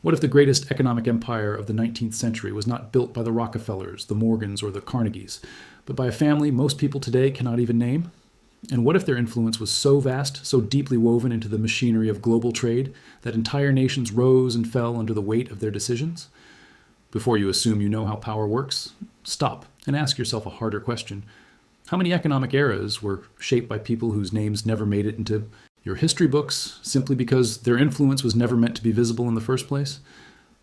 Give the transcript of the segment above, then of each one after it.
What if the greatest economic empire of the 19th century was not built by the Rockefellers, the Morgans, or the Carnegies, but by a family most people today cannot even name? And what if their influence was so vast, so deeply woven into the machinery of global trade, that entire nations rose and fell under the weight of their decisions? Before you assume you know how power works, stop and ask yourself a harder question. How many economic eras were shaped by people whose names never made it into your history books simply because their influence was never meant to be visible in the first place?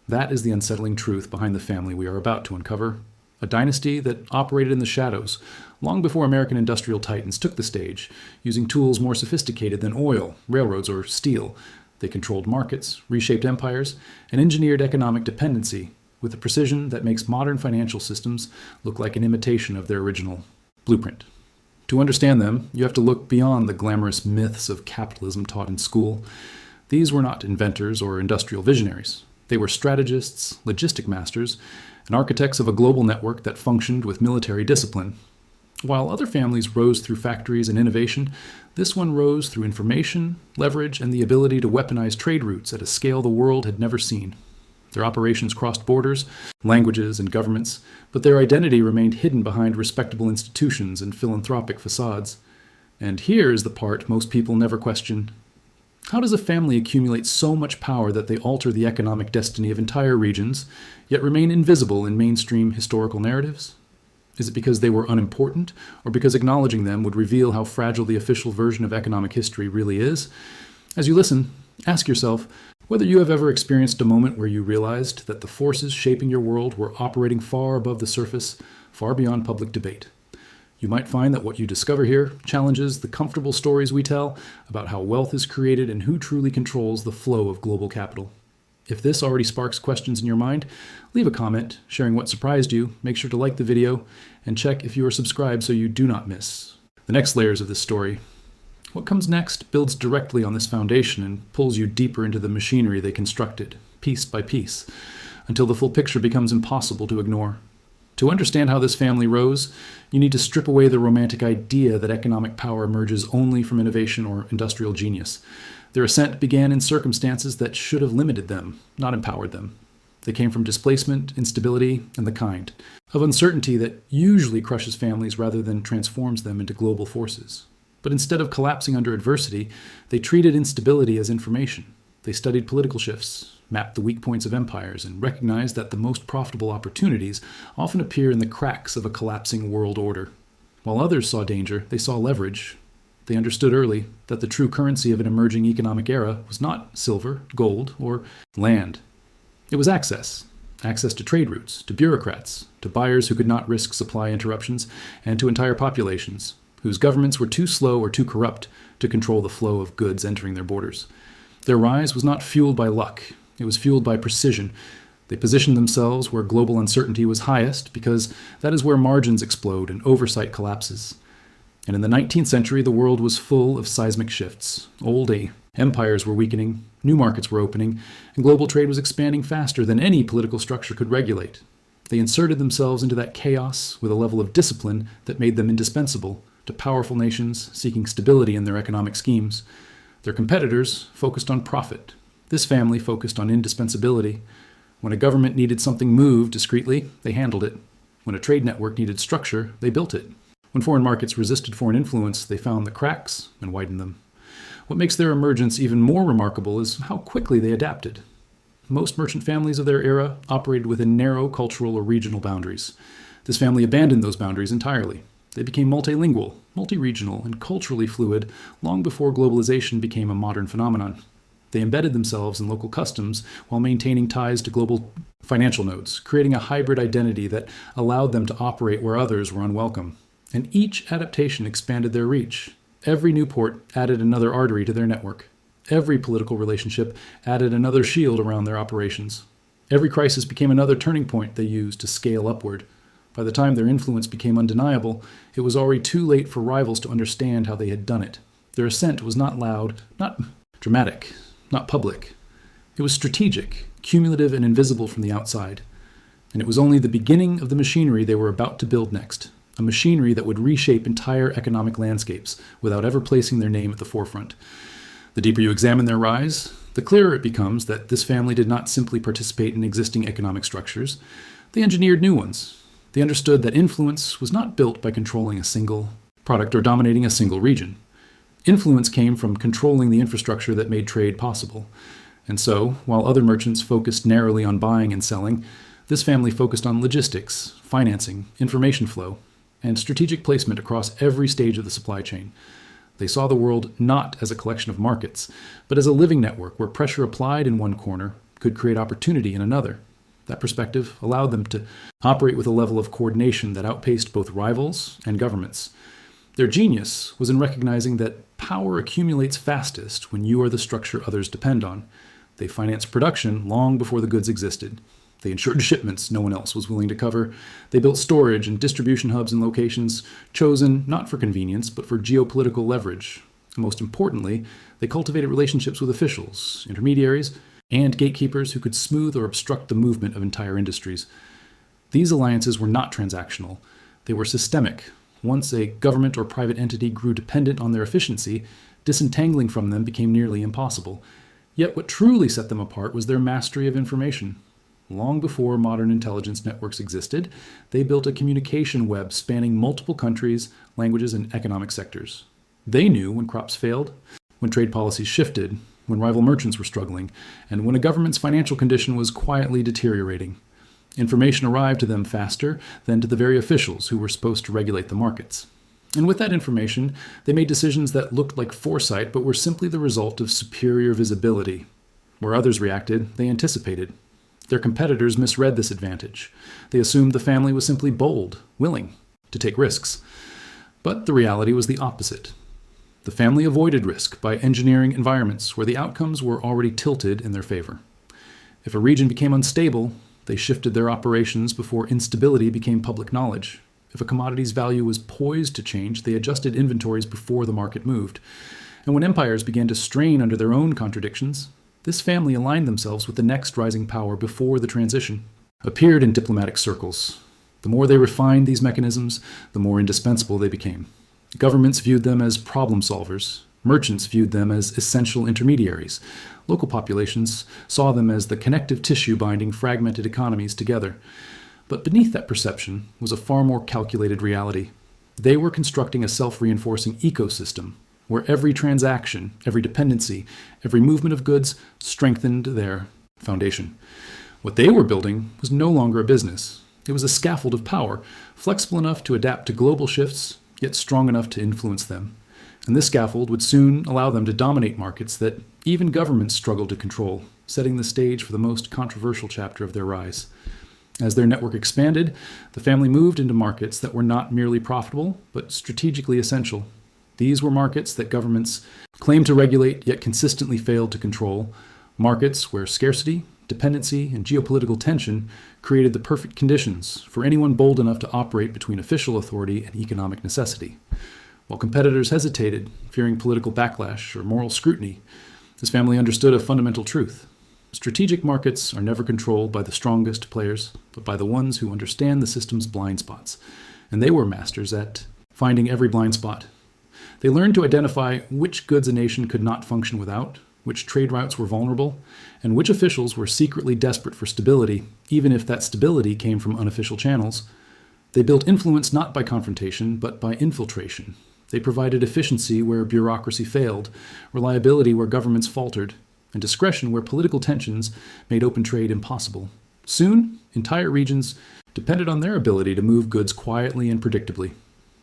That is the unsettling truth behind the family we are about to uncover. A dynasty that operated in the shadows long before American industrial titans took the stage, using tools more sophisticated than oil, railroads, or steel. They controlled markets, reshaped empires, and engineered economic dependency with a precision that makes modern financial systems look like an imitation of their original blueprint. To understand them, you have to look beyond the glamorous myths of capitalism taught in school. These were not inventors or industrial visionaries. They were strategists, logistic masters, and architects of a global network that functioned with military discipline. While other families rose through factories and innovation, this one rose through information, leverage, and the ability to weaponize trade routes at a scale the world had never seen. Their operations crossed borders, languages, and governments, but their identity remained hidden behind respectable institutions and philanthropic facades. And here is the part most people never question. How does a family accumulate so much power that they alter the economic destiny of entire regions, yet remain invisible in mainstream historical narratives? Is it because they were unimportant, or because acknowledging them would reveal how fragile the official version of economic history really is? As you listen, ask yourself whether you have ever experienced a moment where you realized that the forces shaping your world were operating far above the surface, far beyond public debate. You might find that what you discover here challenges the comfortable stories we tell about how wealth is created and who truly controls the flow of global capital. If this already sparks questions in your mind, leave a comment sharing what surprised you, make sure to like the video, and check if you are subscribed so you do not miss the next layers of this story. What comes next builds directly on this foundation and pulls you deeper into the machinery they constructed, piece by piece, until the full picture becomes impossible to ignore. To understand how this family rose, you need to strip away the romantic idea that economic power emerges only from innovation or industrial genius. Their ascent began in circumstances that should have limited them, not empowered them. They came from displacement, instability, and the kind of uncertainty that usually crushes families rather than transforms them into global forces. But instead of collapsing under adversity, they treated instability as information. They studied political shifts, mapped the weak points of empires, and recognized that the most profitable opportunities often appear in the cracks of a collapsing world order. While others saw danger, they saw leverage. They understood early that the true currency of an emerging economic era was not silver, gold, or land. It was access. Access to trade routes, to bureaucrats, to buyers who could not risk supply interruptions, and to entire populations whose governments were too slow or too corrupt to control the flow of goods entering their borders. Their rise was not fueled by luck. It was fueled by precision. They positioned themselves where global uncertainty was highest because that is where margins explode and oversight collapses. And in the 19th century, the world was full of seismic shifts. Empires were weakening, new markets were opening, and global trade was expanding faster than any political structure could regulate. They inserted themselves into that chaos with a level of discipline that made them indispensable to powerful nations seeking stability in their economic schemes. Their competitors focused on profit. This family focused on indispensability. When a government needed something moved discreetly, they handled it. When a trade network needed structure, they built it. When foreign markets resisted foreign influence, they found the cracks and widened them. What makes their emergence even more remarkable is how quickly they adapted. Most merchant families of their era operated within narrow cultural or regional boundaries. This family abandoned those boundaries entirely. They became multilingual, multi-regional, and culturally fluid long before globalization became a modern phenomenon. They embedded themselves in local customs while maintaining ties to global financial nodes, creating a hybrid identity that allowed them to operate where others were unwelcome. And each adaptation expanded their reach. Every new port added another artery to their network. Every political relationship added another shield around their operations. Every crisis became another turning point they used to scale upward. By the time their influence became undeniable, it was already too late for rivals to understand how they had done it. Their ascent was not loud, not dramatic, not public. It was strategic, cumulative, and invisible from the outside. And it was only the beginning of the machinery they were about to build next, a machinery that would reshape entire economic landscapes without ever placing their name at the forefront. The deeper you examine their rise, the clearer it becomes that this family did not simply participate in existing economic structures, they engineered new ones. They understood that influence was not built by controlling a single product or dominating a single region. Influence came from controlling the infrastructure that made trade possible. And so, while other merchants focused narrowly on buying and selling, this family focused on logistics, financing, information flow, and strategic placement across every stage of the supply chain. They saw the world not as a collection of markets, but as a living network where pressure applied in one corner could create opportunity in another. That perspective allowed them to operate with a level of coordination that outpaced both rivals and governments. Their genius was in recognizing that power accumulates fastest when you are the structure others depend on. They financed production long before the goods existed. They ensured shipments no one else was willing to cover. They built storage and distribution hubs in locations chosen not for convenience, but for geopolitical leverage. And most importantly, they cultivated relationships with officials, intermediaries, and gatekeepers who could smooth or obstruct the movement of entire industries. These alliances were not transactional. They were systemic. Once a government or private entity grew dependent on their efficiency, disentangling from them became nearly impossible. Yet what truly set them apart was their mastery of information. Long before modern intelligence networks existed, they built a communication web spanning multiple countries, languages, and economic sectors. They knew when crops failed, when trade policies shifted, when rival merchants were struggling, and when a government's financial condition was quietly deteriorating. Information arrived to them faster than to the very officials who were supposed to regulate the markets. And with that information, they made decisions that looked like foresight but were simply the result of superior visibility. Where others reacted, they anticipated. Their competitors misread this advantage. They assumed the family was simply bold, willing to take risks. But the reality was the opposite. The family avoided risk by engineering environments where the outcomes were already tilted in their favor. If a region became unstable, they shifted their operations before instability became public knowledge. If a commodity's value was poised to change, they adjusted inventories before the market moved. And when empires began to strain under their own contradictions, this family aligned themselves with the next rising power before the transition, appeared in diplomatic circles. The more they refined these mechanisms, the more indispensable they became. Governments viewed them as problem solvers. Merchants viewed them as essential intermediaries. Local populations saw them as the connective tissue binding fragmented economies together. But beneath that perception was a far more calculated reality. They were constructing a self-reinforcing ecosystem where every transaction, every dependency, every movement of goods strengthened their foundation. What they were building was no longer a business. It was a scaffold of power, flexible enough to adapt to global shifts, yet strong enough to influence them. And this scaffold would soon allow them to dominate markets that even governments struggled to control, setting the stage for the most controversial chapter of their rise. As their network expanded, the family moved into markets that were not merely profitable, but strategically essential. These were markets that governments claimed to regulate yet consistently failed to control, markets where scarcity, dependency, and geopolitical tension created the perfect conditions for anyone bold enough to operate between official authority and economic necessity. While competitors hesitated, fearing political backlash or moral scrutiny, this family understood a fundamental truth. Strategic markets are never controlled by the strongest players, but by the ones who understand the system's blind spots. And they were masters at finding every blind spot. They learned to identify which goods a nation could not function without, which trade routes were vulnerable, and which officials were secretly desperate for stability, even if that stability came from unofficial channels. They built influence not by confrontation, but by infiltration. They provided efficiency where bureaucracy failed, reliability where governments faltered, and discretion where political tensions made open trade impossible. Soon, entire regions depended on their ability to move goods quietly and predictably.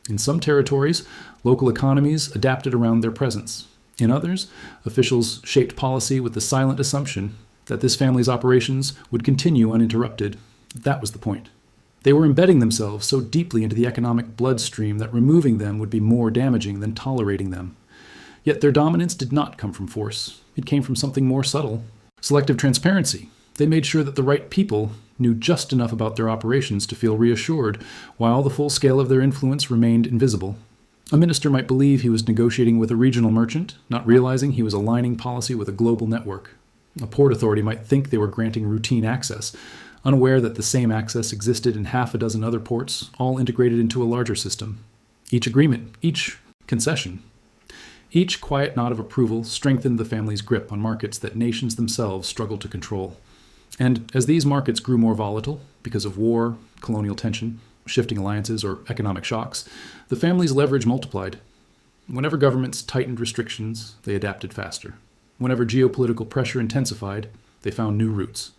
In some territories, local economies adapted around their presence. In others, officials shaped policy with the silent assumption that this family's operations would continue uninterrupted. That was the point. They were embedding themselves so deeply into the economic bloodstream that removing them would be more damaging than tolerating them. Yet their dominance did not come from force. It came from something more subtle. Selective transparency. They made sure that the right people knew just enough about their operations to feel reassured, while the full scale of their influence remained invisible. A minister might believe he was negotiating with a regional merchant, not realizing he was aligning policy with a global network. A port authority might think they were granting routine access, unaware that the same access existed in half a dozen other ports, all integrated into a larger system. Each agreement, each concession. Each quiet nod of approval strengthened the family's grip on markets that nations themselves struggled to control. And as these markets grew more volatile because of war, colonial tension, shifting alliances, or economic shocks, the family's leverage multiplied. Whenever governments tightened restrictions, they adapted faster. Whenever geopolitical pressure intensified, they found new routes.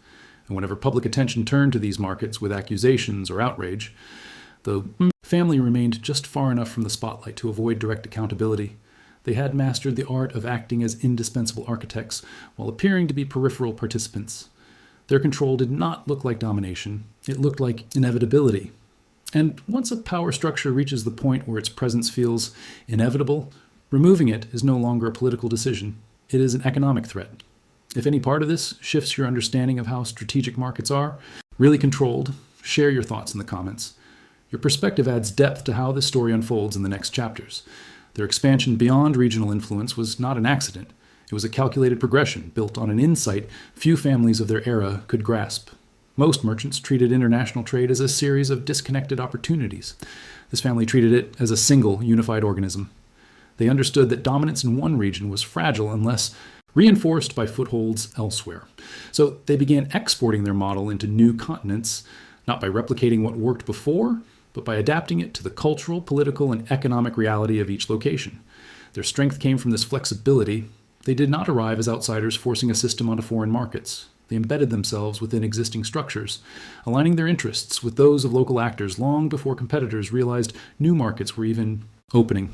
And whenever public attention turned to these markets with accusations or outrage, the family remained just far enough from the spotlight to avoid direct accountability. They had mastered the art of acting as indispensable architects while appearing to be peripheral participants. Their control did not look like domination. It looked like inevitability. And once a power structure reaches the point where its presence feels inevitable, removing it is no longer a political decision. It is an economic threat. If any part of this shifts your understanding of how strategic markets are, really controlled, share your thoughts in the comments. Your perspective adds depth to how this story unfolds in the next chapters. Their expansion beyond regional influence was not an accident. It was a calculated progression built on an insight few families of their era could grasp. Most merchants treated international trade as a series of disconnected opportunities. This family treated it as a single, unified organism. They understood that dominance in one region was fragile unless reinforced by footholds elsewhere. So they began exporting their model into new continents, not by replicating what worked before, but by adapting it to the cultural, political, and economic reality of each location. Their strength came from this flexibility. They did not arrive as outsiders forcing a system onto foreign markets. They embedded themselves within existing structures, aligning their interests with those of local actors long before competitors realized new markets were even opening.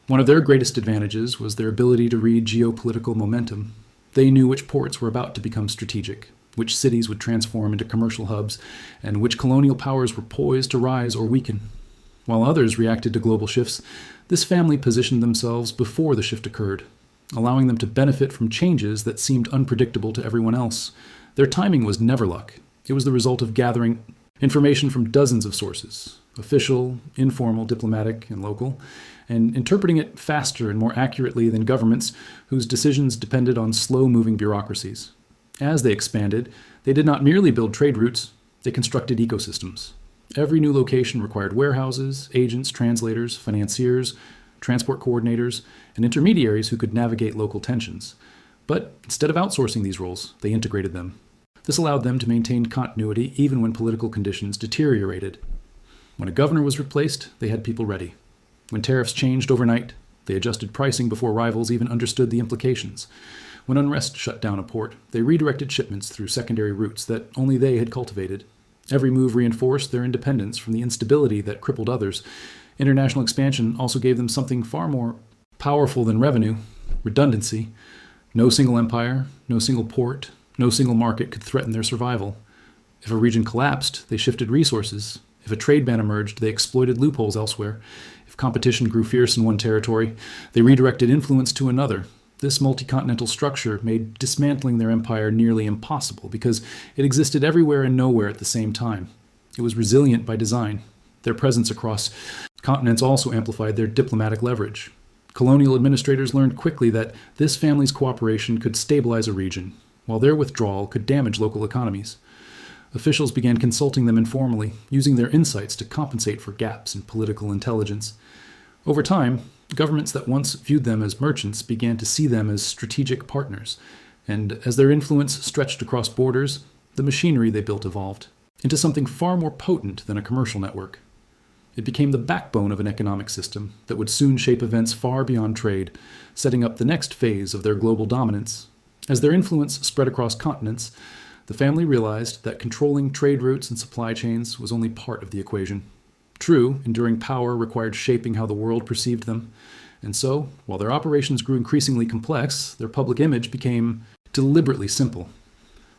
One of their greatest advantages was their ability to read geopolitical momentum. They knew which ports were about to become strategic, which cities would transform into commercial hubs, and which colonial powers were poised to rise or weaken. While others reacted to global shifts, this family positioned themselves before the shift occurred, allowing them to benefit from changes that seemed unpredictable to everyone else. Their timing was never luck. It was the result of gathering information from dozens of sources, official, informal, diplomatic, and local, and interpreting it faster and more accurately than governments whose decisions depended on slow-moving bureaucracies. As they expanded, they did not merely build trade routes, they constructed ecosystems. Every new location required warehouses, agents, translators, financiers, transport coordinators, and intermediaries who could navigate local tensions. But instead of outsourcing these roles, they integrated them. This allowed them to maintain continuity even when political conditions deteriorated. When a governor was replaced, they had people ready. When tariffs changed overnight, they adjusted pricing before rivals even understood the implications. When unrest shut down a port, they redirected shipments through secondary routes that only they had cultivated. Every move reinforced their independence from the instability that crippled others. International expansion also gave them something far more powerful than revenue: redundancy. No single empire, no single port, no single market could threaten their survival. If a region collapsed, they shifted resources. If a trade ban emerged, they exploited loopholes elsewhere. If competition grew fierce in one territory, they redirected influence to another. This multi-continental structure made dismantling their empire nearly impossible because it existed everywhere and nowhere at the same time. It was resilient by design. Their presence across continents also amplified their diplomatic leverage. Colonial administrators learned quickly that this family's cooperation could stabilize a region, while their withdrawal could damage local economies. Officials began consulting them informally, using their insights to compensate for gaps in political intelligence. Over time, governments that once viewed them as merchants began to see them as strategic partners, and as their influence stretched across borders, the machinery they built evolved into something far more potent than a commercial network. It became the backbone of an economic system that would soon shape events far beyond trade, setting up the next phase of their global dominance. As their influence spread across continents, the family realized that controlling trade routes and supply chains was only part of the equation. True, enduring power required shaping how the world perceived them, and so, while their operations grew increasingly complex, their public image became deliberately simple.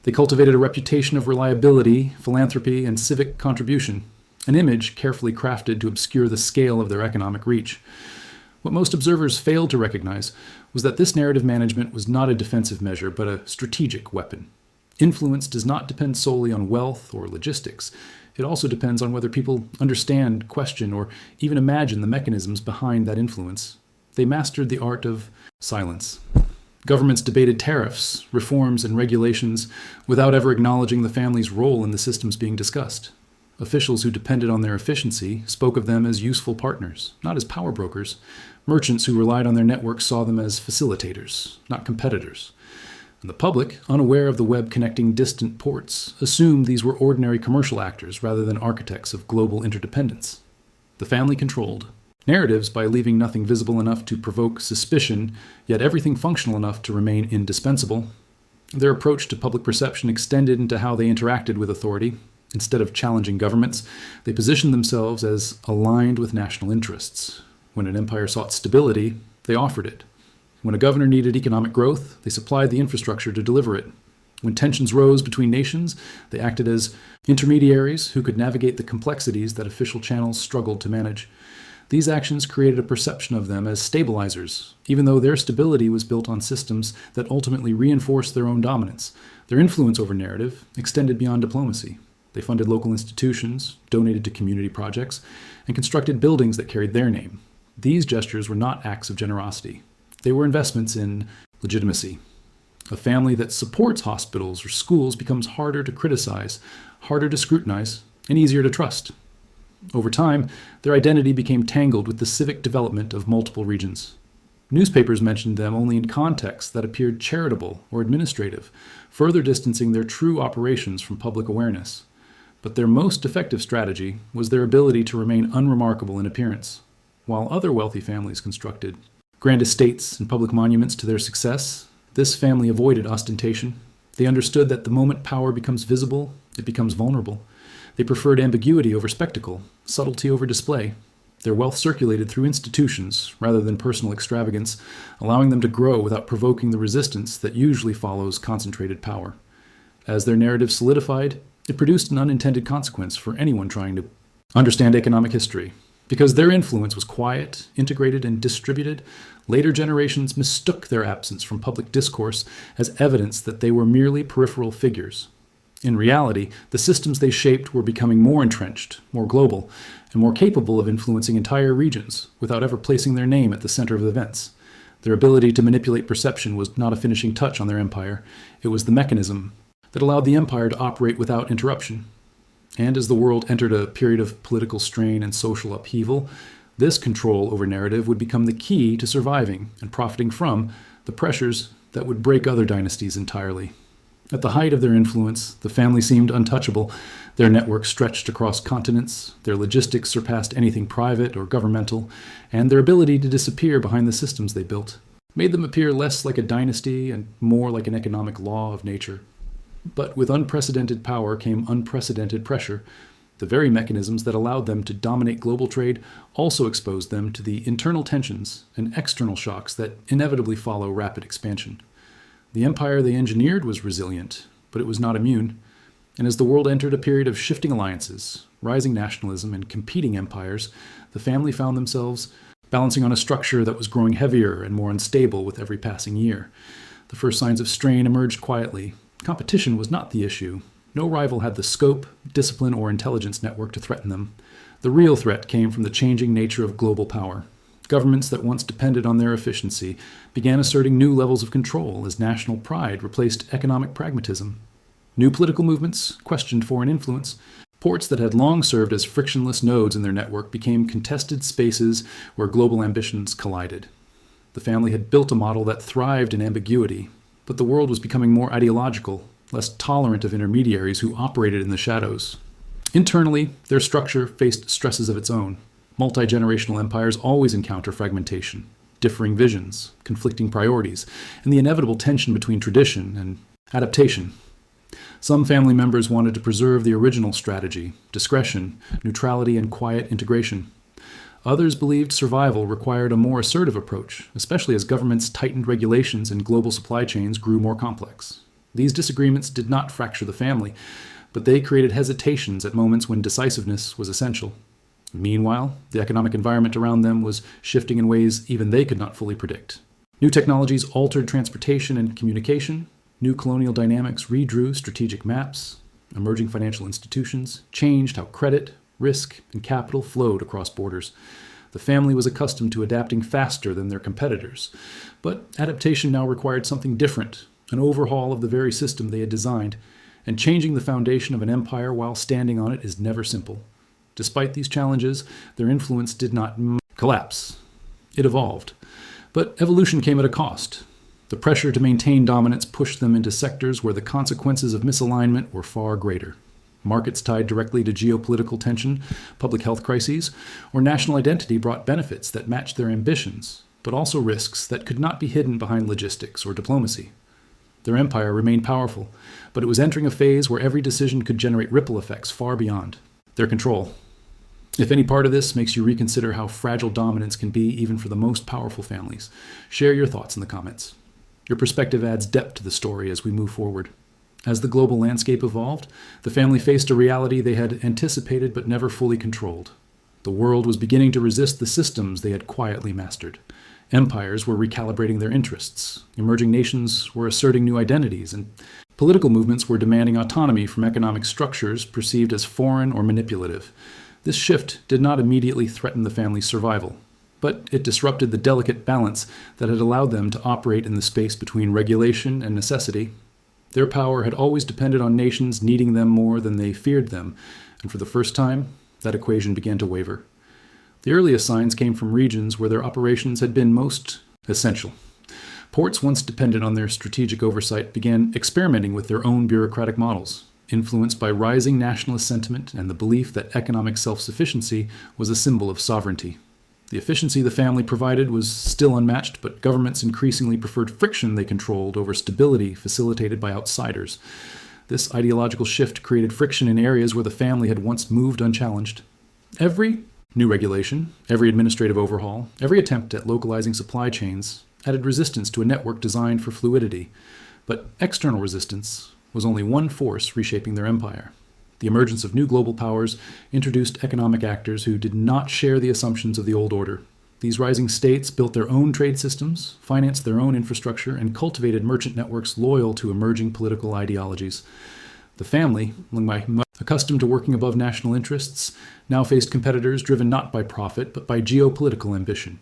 They cultivated a reputation of reliability, philanthropy, and civic contribution, an image carefully crafted to obscure the scale of their economic reach. What most observers failed to recognize was that this narrative management was not a defensive measure, but a strategic weapon. Influence does not depend solely on wealth or logistics. It also depends on whether people understand, question, or even imagine the mechanisms behind that influence. They mastered the art of silence. Governments debated tariffs, reforms, and regulations without ever acknowledging the family's role in the systems being discussed. Officials who depended on their efficiency spoke of them as useful partners, not as power brokers. Merchants who relied on their networks saw them as facilitators, not competitors. And the public, unaware of the web connecting distant ports, assumed these were ordinary commercial actors rather than architects of global interdependence. The family controlled narratives by leaving nothing visible enough to provoke suspicion, yet everything functional enough to remain indispensable. Their approach to public perception extended into how they interacted with authority. Instead of challenging governments, they positioned themselves as aligned with national interests. When an empire sought stability, they offered it. When a governor needed economic growth, they supplied the infrastructure to deliver it. When tensions rose between nations, they acted as intermediaries who could navigate the complexities that official channels struggled to manage. These actions created a perception of them as stabilizers, even though their stability was built on systems that ultimately reinforced their own dominance. Their influence over narrative extended beyond diplomacy. They funded local institutions, donated to community projects, and constructed buildings that carried their name. These gestures were not acts of generosity. They were investments in legitimacy. A family that supports hospitals or schools becomes harder to criticize, harder to scrutinize, and easier to trust. Over time, their identity became tangled with the civic development of multiple regions. Newspapers mentioned them only in contexts that appeared charitable or administrative, further distancing their true operations from public awareness. But their most effective strategy was their ability to remain unremarkable in appearance. While other wealthy families constructed grand estates and public monuments to their success, this family avoided ostentation. They understood that the moment power becomes visible, it becomes vulnerable. They preferred ambiguity over spectacle, subtlety over display. Their wealth circulated through institutions rather than personal extravagance, allowing them to grow without provoking the resistance that usually follows concentrated power. As their narrative solidified, it produced an unintended consequence for anyone trying to understand economic history. Because their influence was quiet, integrated, and distributed, later generations mistook their absence from public discourse as evidence that they were merely peripheral figures. In reality, the systems they shaped were becoming more entrenched, more global, and more capable of influencing entire regions without ever placing their name at the center of events. Their ability to manipulate perception was not a finishing touch on their empire. It was the mechanism that allowed the empire to operate without interruption. And as the world entered a period of political strain and social upheaval, this control over narrative would become the key to surviving and profiting from the pressures that would break other dynasties entirely. At the height of their influence, the family seemed untouchable. Their network stretched across continents, their logistics surpassed anything private or governmental, and their ability to disappear behind the systems they built made them appear less like a dynasty and more like an economic law of nature. But with unprecedented power came unprecedented pressure. The very mechanisms that allowed them to dominate global trade also exposed them to the internal tensions and external shocks that inevitably follow rapid expansion. The empire they engineered was resilient, but it was not immune. And as the world entered a period of shifting alliances, rising nationalism, and competing empires, the family found themselves balancing on a structure that was growing heavier and more unstable with every passing year. The first signs of strain emerged quietly. Competition was not the issue. No rival had the scope, discipline, or intelligence network to threaten them. The real threat came from the changing nature of global power. Governments that once depended on their efficiency began asserting new levels of control as national pride replaced economic pragmatism. New political movements questioned foreign influence. Ports that had long served as frictionless nodes in their network became contested spaces where global ambitions collided. The family had built a model that thrived in ambiguity, but the world was becoming more ideological, less tolerant of intermediaries who operated in the shadows. Internally, their structure faced stresses of its own. Multi-generational empires always encounter fragmentation, differing visions, conflicting priorities, and the inevitable tension between tradition and adaptation. Some family members wanted to preserve the original strategy, discretion, neutrality, and quiet integration. Others believed survival required a more assertive approach, especially as governments tightened regulations and global supply chains grew more complex. These disagreements did not fracture the family, but they created hesitations at moments when decisiveness was essential. Meanwhile, the economic environment around them was shifting in ways even they could not fully predict. New technologies altered transportation and communication. New colonial dynamics redrew strategic maps. Emerging financial institutions changed how credit, risk, and capital flowed across borders. The family was accustomed to adapting faster than their competitors, but adaptation now required something different, an overhaul of the very system they had designed. And changing the foundation of an empire while standing on it is never simple. Despite these challenges, their influence did not collapse. It evolved. But evolution came at a cost. The pressure to maintain dominance pushed them into sectors where the consequences of misalignment were far greater. Markets tied directly to geopolitical tension, public health crises, or national identity brought benefits that matched their ambitions, but also risks that could not be hidden behind logistics or diplomacy. Their empire remained powerful, but it was entering a phase where every decision could generate ripple effects far beyond their control. If any part of this makes you reconsider how fragile dominance can be even for the most powerful families, share your thoughts in the comments. Your perspective adds depth to the story as we move forward. As the global landscape evolved, the family faced a reality they had anticipated but never fully controlled. The world was beginning to resist the systems they had quietly mastered. Empires were recalibrating their interests. Emerging nations were asserting new identities, and political movements were demanding autonomy from economic structures perceived as foreign or manipulative. This shift did not immediately threaten the family's survival, but it disrupted the delicate balance that had allowed them to operate in the space between regulation and necessity. Their power had always depended on nations needing them more than they feared them, and for the first time, that equation began to waver. The earliest signs came from regions where their operations had been most essential. Ports, once dependent on their strategic oversight, began experimenting with their own bureaucratic models, influenced by rising nationalist sentiment and the belief that economic self-sufficiency was a symbol of sovereignty. The efficiency the family provided was still unmatched, but governments increasingly preferred friction they controlled over stability facilitated by outsiders. This ideological shift created friction in areas where the family had once moved unchallenged. Every new regulation, every administrative overhaul, every attempt at localizing supply chains added resistance to a network designed for fluidity. But external resistance was only one force reshaping their empire. The emergence of new global powers introduced economic actors who did not share the assumptions of the old order. These rising states built their own trade systems, financed their own infrastructure, and cultivated merchant networks loyal to emerging political ideologies. The family, accustomed to working above national interests, now faced competitors driven not by profit but by geopolitical ambition.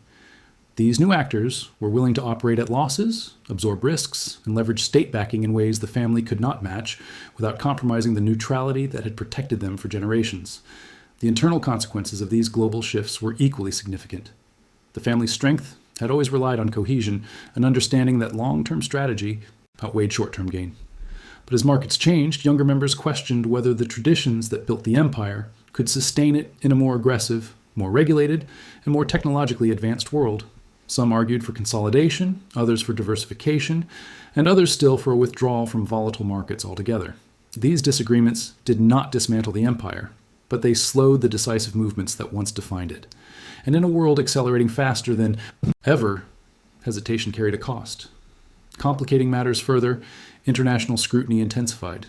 These new actors were willing to operate at losses, absorb risks, and leverage state backing in ways the family could not match without compromising the neutrality that had protected them for generations. The internal consequences of these global shifts were equally significant. The family's strength had always relied on cohesion, an understanding that long-term strategy outweighed short-term gain. But as markets changed, younger members questioned whether the traditions that built the empire could sustain it in a more aggressive, more regulated, and more technologically advanced world. Some argued for consolidation, others for diversification, and others still for a withdrawal from volatile markets altogether. These disagreements did not dismantle the empire, but they slowed the decisive movements that once defined it. And in a world accelerating faster than ever, hesitation carried a cost. Complicating matters further, international scrutiny intensified.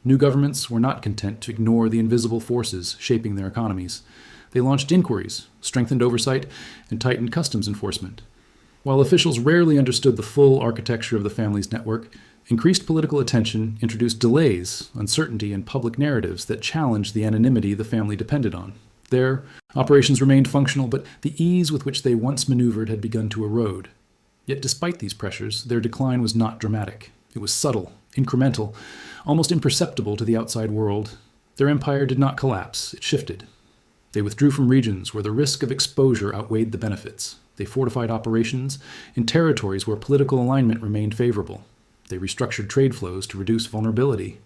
New governments were not content to ignore the invisible forces shaping their economies. They launched inquiries, strengthened oversight, and tightened customs enforcement. While officials rarely understood the full architecture of the family's network, increased political attention introduced delays, uncertainty, and public narratives that challenged the anonymity the family depended on. Their operations remained functional, but the ease with which they once maneuvered had begun to erode. Yet despite these pressures, their decline was not dramatic. It was subtle, incremental, almost imperceptible to the outside world. Their empire did not collapse, it shifted. They withdrew from regions where the risk of exposure outweighed the benefits. They fortified operations in territories where political alignment remained favorable. They restructured trade flows to reduce vulnerability.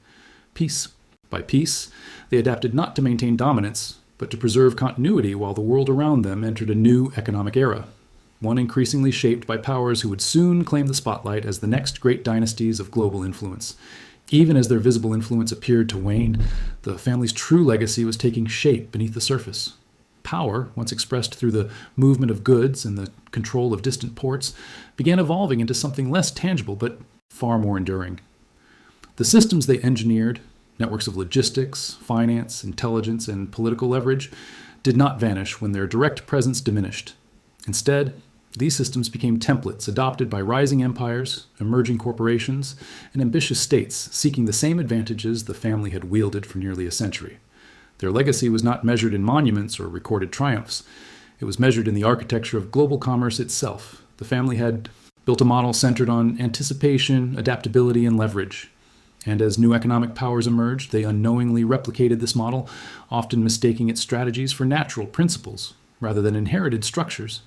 Piece by piece, they adapted not to maintain dominance, but to preserve continuity while the world around them entered a new economic era, one increasingly shaped by powers who would soon claim the spotlight as the next great dynasties of global influence. Even as their visible influence appeared to wane, the family's true legacy was taking shape beneath the surface. Power, once expressed through the movement of goods and the control of distant ports, began evolving into something less tangible but far more enduring. The systems they engineered, networks of logistics, finance, intelligence, and political leverage, did not vanish when their direct presence diminished. Instead, these systems became templates adopted by rising empires, emerging corporations, and ambitious states seeking the same advantages the family had wielded for nearly a century. Their legacy was not measured in monuments or recorded triumphs. It was measured in the architecture of global commerce itself. The family had built a model centered on anticipation, adaptability, and leverage. And as new economic powers emerged, they unknowingly replicated this model, often mistaking its strategies for natural principles rather than inherited structures.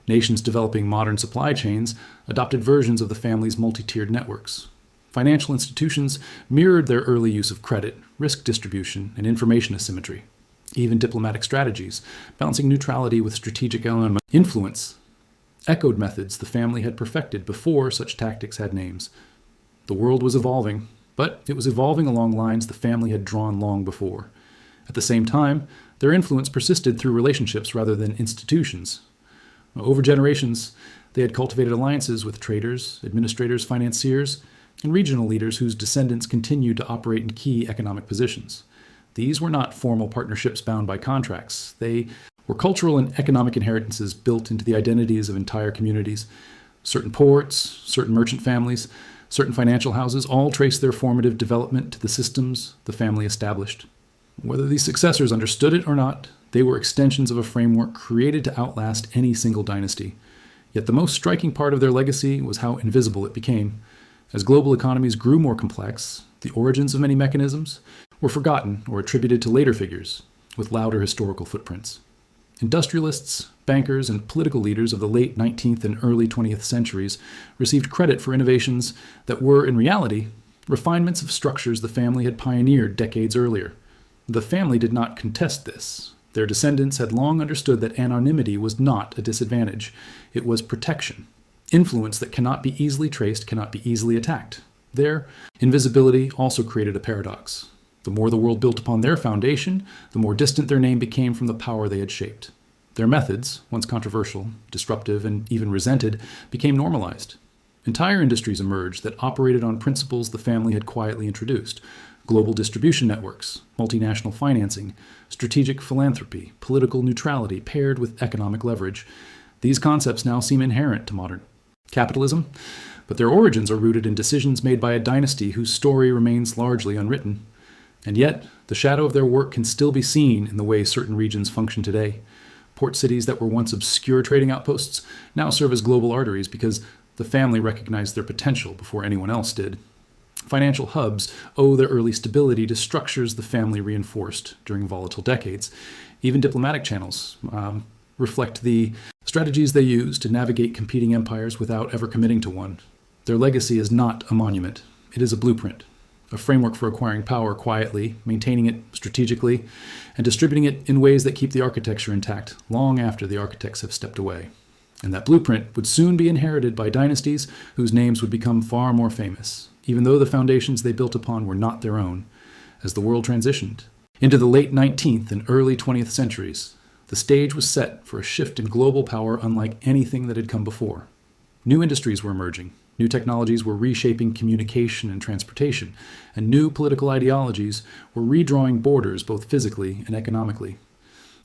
Nations developing modern supply chains adopted versions of the family's multi-tiered networks. Financial institutions mirrored their early use of credit, risk distribution, and information asymmetry. Even diplomatic strategies, balancing neutrality with strategic influence, echoed methods the family had perfected before such tactics had names. The world was evolving, but it was evolving along lines the family had drawn long before. At the same time, their influence persisted through relationships rather than institutions. Over generations, they had cultivated alliances with traders, administrators, financiers, and regional leaders whose descendants continued to operate in key economic positions. These were not formal partnerships bound by contracts. They were cultural and economic inheritances built into the identities of entire communities. Certain ports, certain merchant families, certain financial houses all trace their formative development to the systems the family established. Whether these successors understood it or not, they were extensions of a framework created to outlast any single dynasty. Yet the most striking part of their legacy was how invisible it became. As global economies grew more complex, the origins of many mechanisms were forgotten or attributed to later figures with louder historical footprints. Industrialists, bankers, and political leaders of the late 19th and early 20th centuries received credit for innovations that were, in reality, refinements of structures the family had pioneered decades earlier. The family did not contest this. Their descendants had long understood that anonymity was not a disadvantage. It was protection. Influence that cannot be easily traced cannot be easily attacked. Their invisibility also created a paradox. The more the world built upon their foundation, the more distant their name became from the power they had shaped. Their methods, once controversial, disruptive, and even resented, became normalized. Entire industries emerged that operated on principles the family had quietly introduced: global distribution networks, multinational financing, strategic philanthropy, political neutrality paired with economic leverage. These concepts now seem inherent to modern capitalism, but their origins are rooted in decisions made by a dynasty whose story remains largely unwritten. And yet, the shadow of their work can still be seen in the way certain regions function today. Port cities that were once obscure trading outposts now serve as global arteries because the family recognized their potential before anyone else did. Financial hubs owe their early stability to structures the family reinforced during volatile decades. Even diplomatic channels reflect the strategies they used to navigate competing empires without ever committing to one. Their legacy is not a monument. It is a blueprint, a framework for acquiring power quietly, maintaining it strategically, and distributing it in ways that keep the architecture intact long after the architects have stepped away. And that blueprint would soon be inherited by dynasties whose names would become far more famous, even though the foundations they built upon were not their own. As the world transitioned into the late 19th and early 20th centuries, the stage was set for a shift in global power unlike anything that had come before. New industries were emerging, new technologies were reshaping communication and transportation, and new political ideologies were redrawing borders both physically and economically.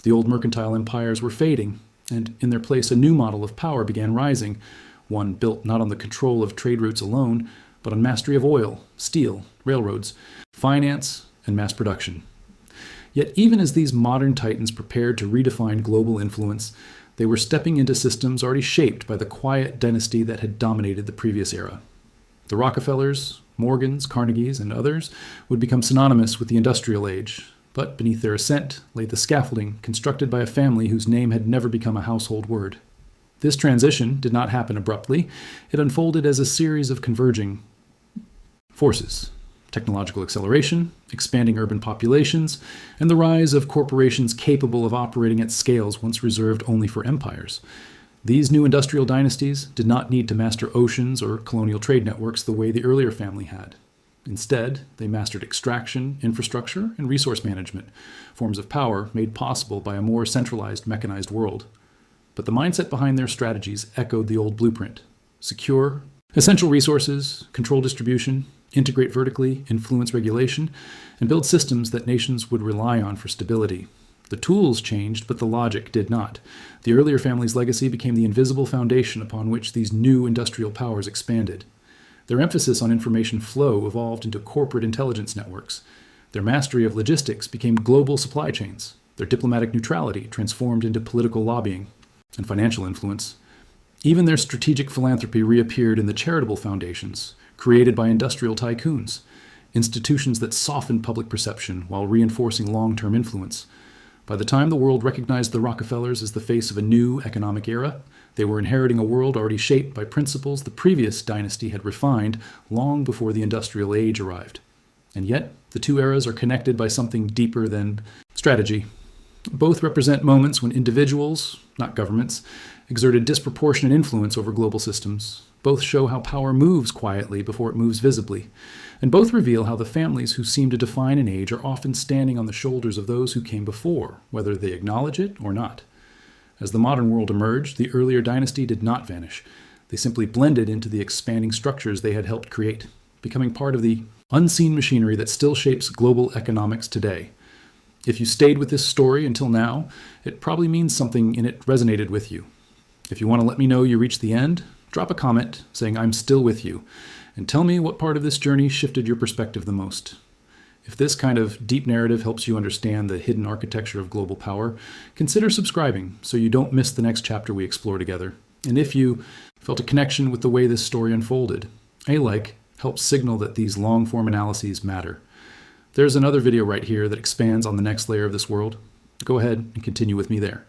The old mercantile empires were fading, and in their place a new model of power began rising, one built not on the control of trade routes alone, but on mastery of oil, steel, railroads, finance, and mass production. Yet even as these modern titans prepared to redefine global influence, they were stepping into systems already shaped by the quiet dynasty that had dominated the previous era. The Rockefellers, Morgans, Carnegies, and others would become synonymous with the industrial age, but beneath their ascent lay the scaffolding constructed by a family whose name had never become a household word. This transition did not happen abruptly. It unfolded as a series of converging forces: technological acceleration, expanding urban populations, and the rise of corporations capable of operating at scales once reserved only for empires. These new industrial dynasties did not need to master oceans or colonial trade networks the way the earlier family had. Instead, they mastered extraction, infrastructure, and resource management, forms of power made possible by a more centralized, mechanized world. But the mindset behind their strategies echoed the old blueprint: secure essential resources, control distribution, integrate vertically, influence regulation, and build systems that nations would rely on for stability. The tools changed, but the logic did not. The earlier family's legacy became the invisible foundation upon which these new industrial powers expanded. Their emphasis on information flow evolved into corporate intelligence networks. Their mastery of logistics became global supply chains. Their diplomatic neutrality transformed into political lobbying and financial influence. Even their strategic philanthropy reappeared in the charitable foundations created by industrial tycoons. institutions that softened public perception while reinforcing long-term influence. By the time the world recognized the Rockefellers as the face of a new economic era, they were inheriting a world already shaped by principles the previous dynasty had refined long before the industrial age arrived. And yet, the two eras are connected by something deeper than strategy. Both represent moments when individuals, not governments, exerted disproportionate influence over global systems. Both show how power moves quietly before it moves visibly. And both reveal how the families who seem to define an age are often standing on the shoulders of those who came before, whether they acknowledge it or not. As the modern world emerged, the earlier dynasty did not vanish. They simply blended into the expanding structures they had helped create, becoming part of the unseen machinery that still shapes global economics today. If you stayed with this story until now, it probably means something in it resonated with you. If you want to let me know you reached the end, drop a comment saying I'm still with you, and tell me what part of this journey shifted your perspective the most. If this kind of deep narrative helps you understand the hidden architecture of global power, consider subscribing so you don't miss the next chapter we explore together. And if you felt a connection with the way this story unfolded, a like helps signal that these long-form analyses matter. There's another video right here that expands on the next layer of this world. Go ahead and continue with me there.